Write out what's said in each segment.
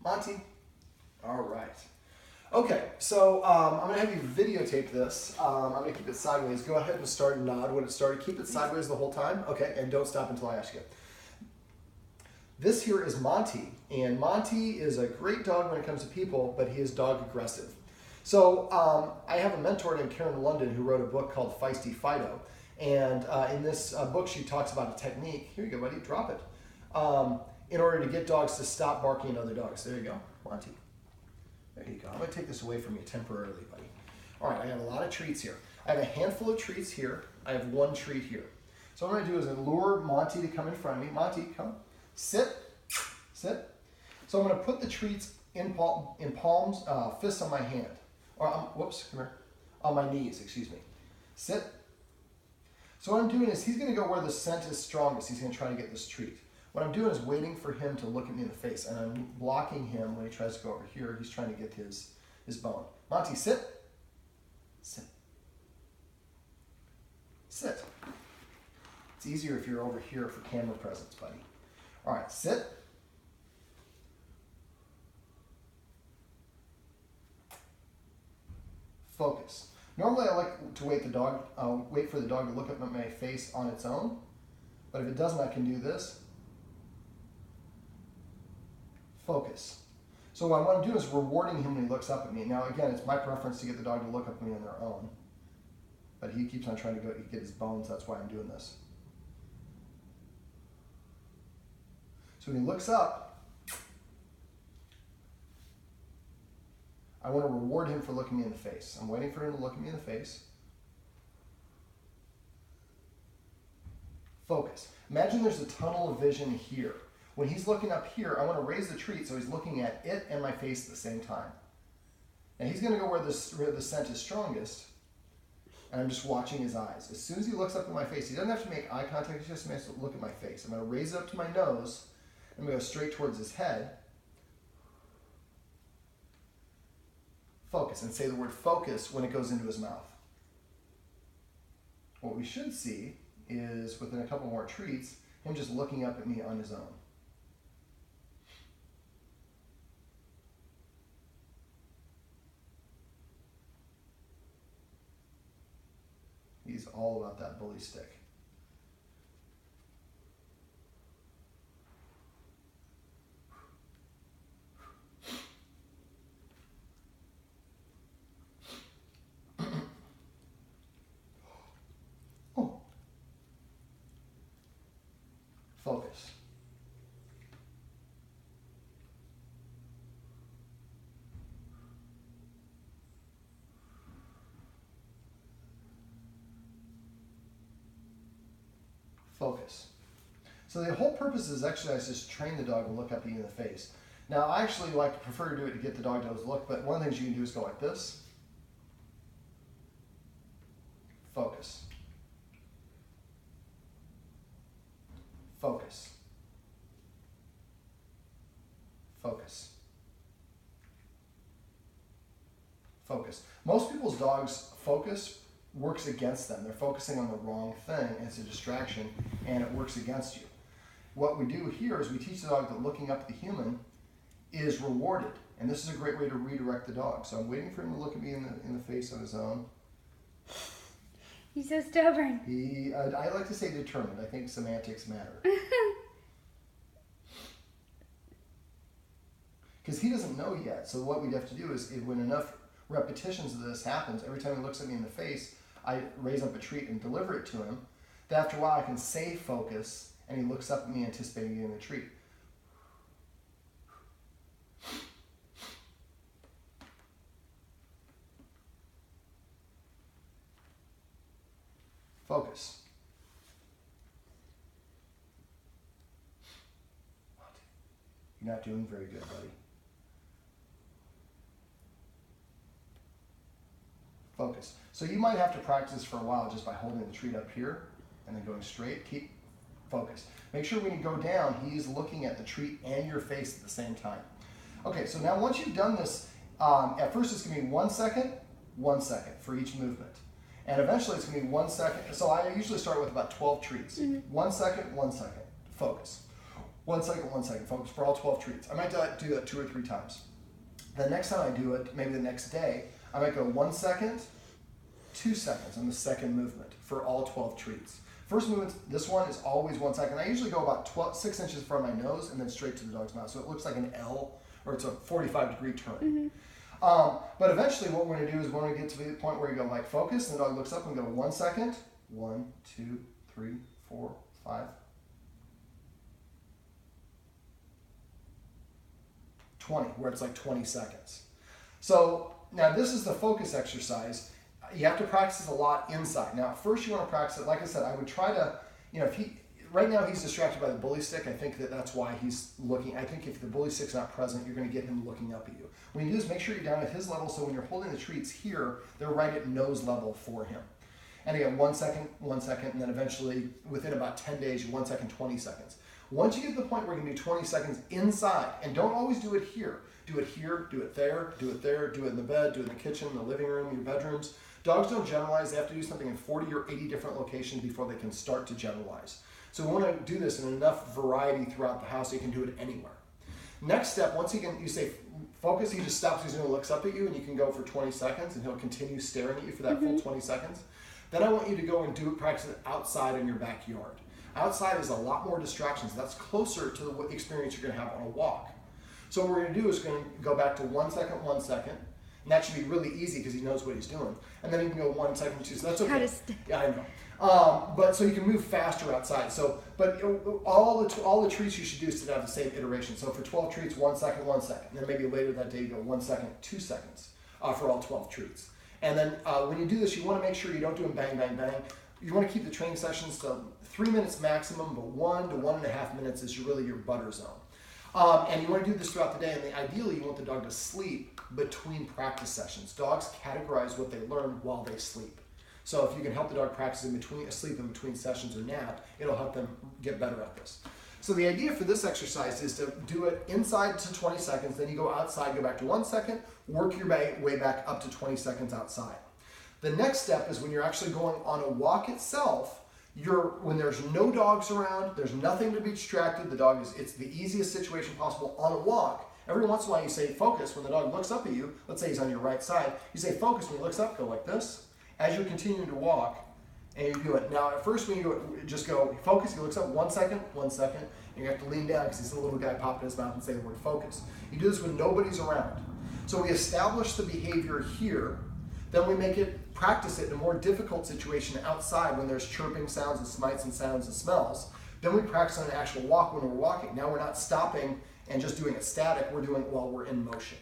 Monty. All right. Okay, so I'm going to have you videotape this. I'm going to keep it sideways. Go ahead and start and nod when it started. Keep it sideways the whole time. Okay, and don't stop until I ask you. This here is Monty, and Monty is a great dog when it comes to people, but he is dog aggressive. So I have a mentor named Karen London who wrote a book called Feisty Fido, and in this book she talks about a technique. Here you go, buddy, drop it. In order to get dogs to stop barking at other dogs. There you go, Monty. There you go. I'm going to take this away from you temporarily, buddy. All right, I have a lot of treats here. I have a handful of treats here. I have one treat here. So what I'm going to do is lure Monty to come in front of me. Monty, come. Sit. Sit. So I'm going to put the treats in palms, fists on my hand. Or, whoops, come here. On my knees, excuse me. Sit. So what I'm doing is he's going to go where the scent is strongest. He's going to try to get this treat. What I'm doing is waiting for him to look at me in the face, and I'm blocking him when he tries to go over here. He's trying to get his bone. Monty, sit. Sit. Sit. It's easier if you're over here for camera presence, buddy. All right, sit. Focus. Normally I like to wait for the dog to look up at my face on its own, but if it doesn't, I can do this. Focus. So what I want to do is rewarding him when he looks up at me. Now again, it's my preference to get the dog to look up at me on their own, but he keeps on trying to get his bones. That's why I'm doing this. So when he looks up, I want to reward him for looking me in the face. I'm waiting for him to look at me in the face. Focus. Imagine there's a tunnel of vision here. When he's looking up here, I want to raise the treat so he's looking at it and my face at the same time. Now he's going to go where the scent is strongest, and I'm just watching his eyes. As soon as he looks up at my face, he doesn't have to make eye contact, he just has to look at my face. I'm going to raise it up to my nose, I'm going to go straight towards his head. Focus, and say the word focus when it goes into his mouth. What we should see is, within a couple more treats, him just looking up at me on his own. He's all about that bully stick. Oh. Focus. Focus. So the whole purpose of this exercise is to train the dog to look up at you in the face. Now I actually prefer to do it to get the dog to look, but one of the things you can do is go like this. Focus. Focus. Focus. Focus. Most people's dogs' focus works against them. They're focusing on the wrong thing, and it's a distraction, and it works against you. What we do here is we teach the dog that looking up at the human is rewarded, and this is a great way to redirect the dog. So I'm waiting for him to look at me in the face on his own. He's so stubborn. I like to say determined. I think semantics matter. Because he doesn't know yet. So what we'd have to do is, when enough repetitions of this happens, every time he looks at me in the face, I raise up a treat and deliver it to him. Then after a while, I can say focus, and he looks up at me anticipating getting the treat. Focus. You're not doing very good, buddy. Focus. So you might have to practice for a while just by holding the treat up here and then going straight. Keep focused. Make sure when you go down, he's looking at the treat and your face at the same time. Okay, so now once you've done this, at first it's going to be 1 second for each movement. And eventually it's going to be 1 second. So I usually start with about 12 treats. 1 second, 1 second. Focus. 1 second, focus for all 12 treats. I might do that 2 or 3 times. The next time I do it, maybe the next day, I might go 1 second, 2 seconds on the second movement for all 12 treats. First movement, this one is always 1 second. I usually go about 6 inches from my nose and then straight to the dog's mouth. So it looks like an L, or it's a 45-degree turn. But eventually what we're going to do is we're going to get to the point where you go like focus, and the dog looks up and go 1 second, 1, 2, 3, 4, 5, 20, where it's like 20 seconds. So now this is the focus exercise. You have to practice a lot inside. Now, first you want to practice it, like I said, I would try to, right now he's distracted by the bully stick. I think that's why he's looking. I think if the bully stick's not present, you're going to get him looking up at you. When you do this, make sure you're down at his level, so when you're holding the treats here, they're right at nose level for him. And again, 1 second, 1 second, and then eventually, within about 10 days, 1 second, 20 seconds. Once you get to the point where you can do 20 seconds inside, and don't always do it here. Do it here, do it there, do it there, do it in the bed, do it in the kitchen, the living room, your bedrooms. Dogs don't generalize. They have to do something in 40 or 80 different locations before they can start to generalize. So we want to do this in enough variety throughout the house so you can do it anywhere. Next step, once you say focus, he just stops, he's going to look up at you, and you can go for 20 seconds, and he'll continue staring at you for that full 20 seconds. Then I want you to go and practice it outside in your backyard. Outside is a lot more distractions. That's closer to the experience you're going to have on a walk. So what we're going to do is going to go back to 1 second, 1 second. And that should be really easy because he knows what he's doing. And then you can go 1 second, 2 seconds. That's okay. Yeah, I know. But so you can move faster outside. So, but all the treats you should do is to have the same iteration. So for 12 treats, 1 second, 1 second. And then maybe later that day you go 1 second, 2 seconds for all 12 treats. And then when you do this, you want to make sure you don't do them bang, bang, bang. You want to keep the training sessions to 3 minutes maximum, but 1 to 1.5 minutes is really your butter zone. And you want to do this throughout the day, and ideally you want the dog to sleep between practice sessions. Dogs categorize what they learn while they sleep. So if you can help the dog practice sleep in between sessions or nap, it'll help them get better at this. So the idea for this exercise is to do it inside to 20 seconds, then you go outside, go back to 1 second, work your way back up to 20 seconds outside. The next step is when you're actually going on a walk itself, when there's no dogs around, there's nothing to be distracted, it's the easiest situation possible on a walk. Every once in a while you say focus when the dog looks up at you. Let's say he's on your right side. You say focus when he looks up, go like this. As you're continuing to walk, and you do it. Now at first when you do it, just go focus, he looks up 1 second, 1 second, and you have to lean down because he's a little guy popping his mouth and say the word focus. You do this when nobody's around. So we establish the behavior here, then we practice it in a more difficult situation outside when there's chirping sounds and smites and sounds and smells. Then we practice on an actual walk when we're walking. Now we're not stopping and just doing it static, we're doing it while we're in motion.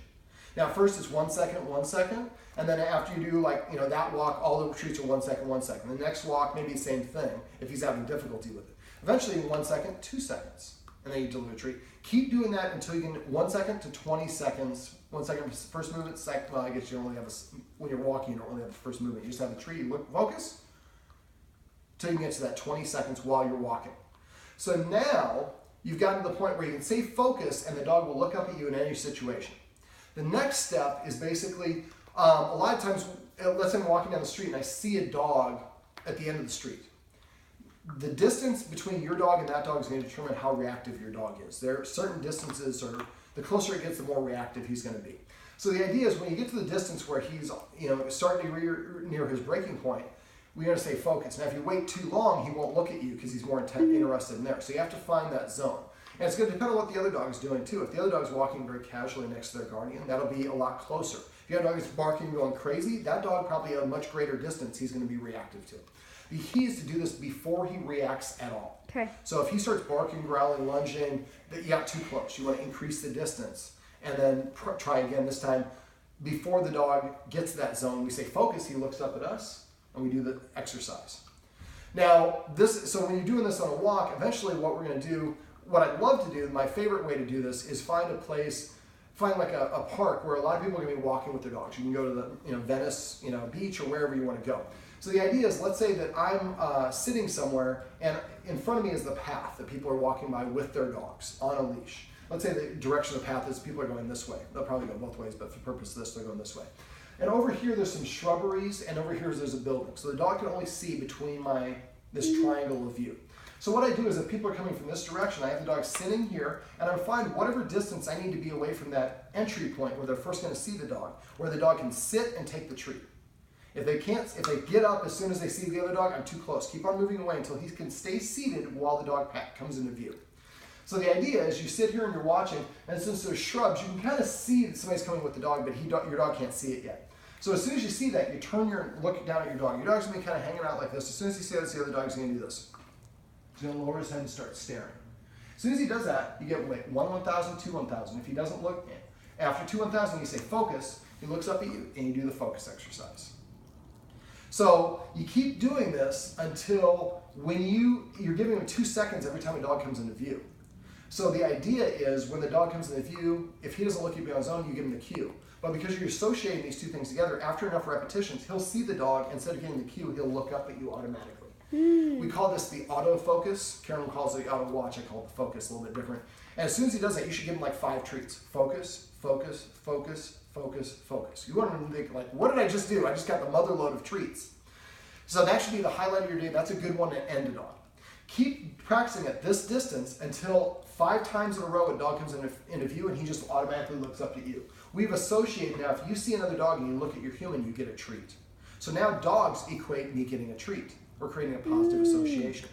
Now first it's 1 second, 1 second, and then after you do that walk, all the treats are 1 second, 1 second. The next walk, maybe the same thing if he's having difficulty with it. Eventually 1 second, 2 seconds, and then you deliver a treat. Keep doing that until you get 1 second to 20 seconds. 1 second first movement, second, well I guess you only have when you're walking you don't really have the first movement. You just have the treat, you focus, until you can get to that 20 seconds while you're walking. So now you've gotten to the point where you can say focus and the dog will look up at you in any situation. The next step is basically, a lot of times, let's say I'm walking down the street and I see a dog at the end of the street. The distance between your dog and that dog is going to determine how reactive your dog is. There are certain distances, or the closer it gets, the more reactive he's going to be. So the idea is when you get to the distance where he's starting to near his breaking point, we're going to say focus. Now if you wait too long, he won't look at you because he's more interested in there. So you have to find that zone. And it's going to depend on what the other dog is doing too. If the other dog is walking very casually next to their guardian, that'll be a lot closer. If you have a dog that's barking, going crazy, that dog probably at a much greater distance he's going to be reactive to. The key is to do this before he reacts at all. Okay. So if he starts barking, growling, lunging, that you got too close. You want to increase the distance and then try again this time. Before the dog gets to that zone, we say focus, he looks up at us, and we do the exercise. Now, so when you're doing this on a walk, eventually what we're going to do, what I'd love to do, my favorite way to do this is find like a park where a lot of people are going to be walking with their dogs. You can go to the Venice beach or wherever you want to go. So the idea is, let's say that I'm sitting somewhere and in front of me is the path that people are walking by with their dogs on a leash. Let's say the direction of the path is people are going this way. They'll probably go both ways, but for the purpose of this, they're going this way. And over here there's some shrubberies, and over here there's a building. So the dog can only see between this triangle of view. So what I do is if people are coming from this direction, I have the dog sitting here, and I find whatever distance I need to be away from that entry point where they're first going to see the dog, where the dog can sit and take the treat. If they get up as soon as they see the other dog, I'm too close. Keep on moving away until he can stay seated while the dog comes into view. So the idea is you sit here and you're watching, and since there's shrubs, you can kind of see that somebody's coming with the dog, but your dog can't see it yet. So as soon as you see that, you look down at your dog. Your dog's going to be kind of hanging out like this. As soon as he sees the other dog's going to do this. He's going to lower his head and start staring. As soon as he does that, you get 1 1,000, 2 1,000. If he doesn't look, after 2 1,000, you say focus. He looks up at you, and you do the focus exercise. So you keep doing this until when you're giving him 2 seconds every time a dog comes into view. So the idea is when the dog comes into view, if he doesn't look at you on his own, you give him the cue. But because you're associating these two things together, after enough repetitions, he'll see the dog. Instead of getting the cue, he'll look up at you automatically. We call this the autofocus. Karen calls it the auto watch. I call it the focus, a little bit different. And as soon as he does that, you should give him like 5 treats. Focus, focus, focus, focus, focus. You want him to think like, what did I just do? I just got the mother load of treats. So that should be the highlight of your day. That's a good one to end it on. Keep practicing at this distance until 5 times in a row a dog comes into view and he just automatically looks up at you. We've associated now, if you see another dog and you look at your human, you get a treat. So now dogs equate me getting a treat. We're creating a positive association.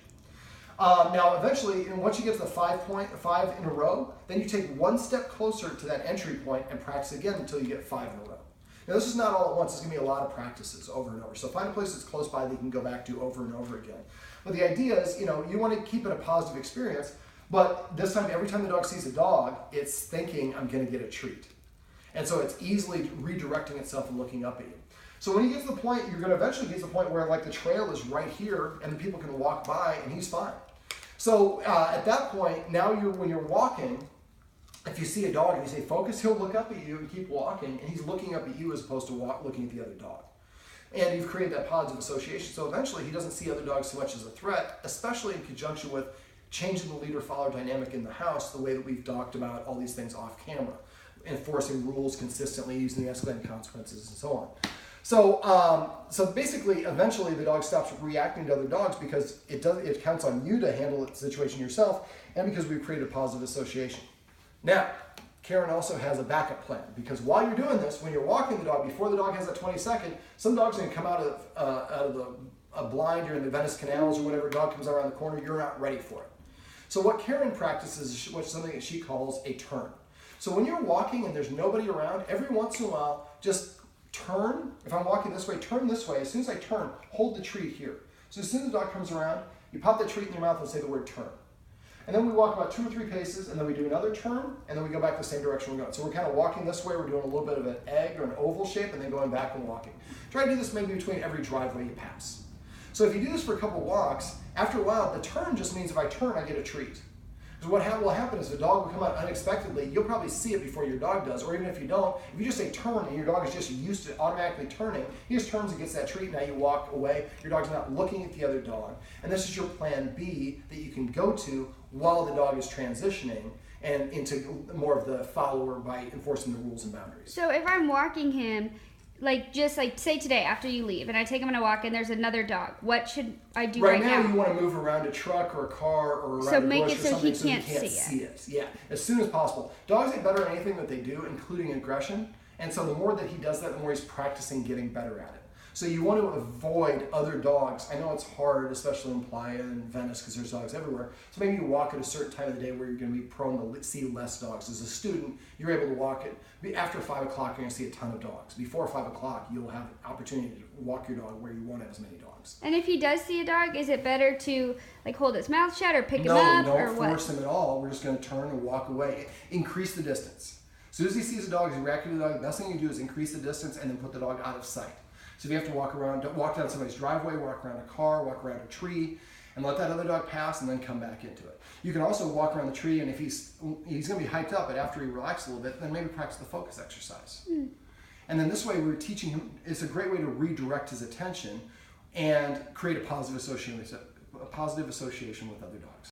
Now eventually, and once you get to the 5 in a row, then you take 1 step closer to that entry point and practice again until you get 5 in a row. Now this is not all at once, it's going to be a lot of practices over and over. So find a place that's close by that you can go back to over and over again. But the idea is, you want to keep it a positive experience, but this time, every time the dog sees a dog, it's thinking, I'm going to get a treat. And so it's easily redirecting itself and looking up at you. So when you get to the point, you're going to eventually get to the point where like the trail is right here and the people can walk by and he's fine. So at that point, now when you're walking, if you see a dog and you say focus, he'll look up at you and keep walking, and he's looking up at you as opposed to looking at the other dog. And you've created that positive association. So eventually he doesn't see other dogs so much as a threat, especially in conjunction with changing the leader-follower dynamic in the house, the way that we've talked about all these things off camera, enforcing rules consistently, using the escalating consequences, and so on. So basically, eventually the dog stops reacting to other dogs because it counts on you to handle the situation yourself, and because we've created a positive association. Now, Karen also has a backup plan, because while you're doing this, when you're walking the dog, before the dog has that 20-second, some dogs are going to come out of a blind, you're in the Venice canals or whatever, dog comes around the corner, you're not ready for it. So what Karen practices is something that she calls a turn. So when you're walking and there's nobody around, every once in a while, just turn. If I'm walking this way, turn this way. As soon as I turn, hold the treat here. So as soon as the dog comes around, you pop the treat in your mouth and say the word turn. And then we walk about 2 or 3 paces, and then we do another turn, and then we go back the same direction we're going. So we're kind of walking this way, we're doing a little bit of an egg or an oval shape, and then going back and walking. Try to do this maybe between every driveway you pass. So if you do this for a couple walks, after a while, the turn just means if I turn, I get a treat. Because what will happen is the dog will come out unexpectedly. You'll probably see it before your dog does, or even if you don't, if you just say turn and your dog is just used to automatically turning, he just turns and gets that treat, now you walk away, your dog's not looking at the other dog. And this is your plan B that you can go to while the dog is transitioning and into more of the follower by enforcing the rules and boundaries. So if I'm walking him, say today after you leave and I take him on a walk and there's another dog, what should I do right now? Right now you want to move around a truck or a car or around a bush or something so he can't see it. Yeah, as soon as possible. Dogs get better at anything that they do, including aggression. And so the more that he does that, the more he's practicing getting better at it. So you want to avoid other dogs. I know it's hard, especially in Playa and Venice, because there's dogs everywhere. So maybe you walk at a certain time of the day where you're going to be prone to see less dogs. As a student, you're able to walk it. After 5 o'clock, you're going to see a ton of dogs. Before 5 o'clock, you'll have an opportunity to walk your dog where you won't have as many dogs. And if he does see a dog, is it better to hold his mouth shut or pick him up? No, or don't force him at all. We're just going to turn and walk away. Increase the distance. As soon as he sees a dog, he's reacting to the dog. The best thing you do is increase the distance and then put the dog out of sight. So if you have to walk down somebody's driveway, walk around a car, walk around a tree, and let that other dog pass and then come back into it. You can also walk around the tree, and if he's going to be hyped up, but after he relaxes a little bit, then maybe practice the focus exercise. And then this way we're teaching him, it's a great way to redirect his attention and create a positive association with other dogs.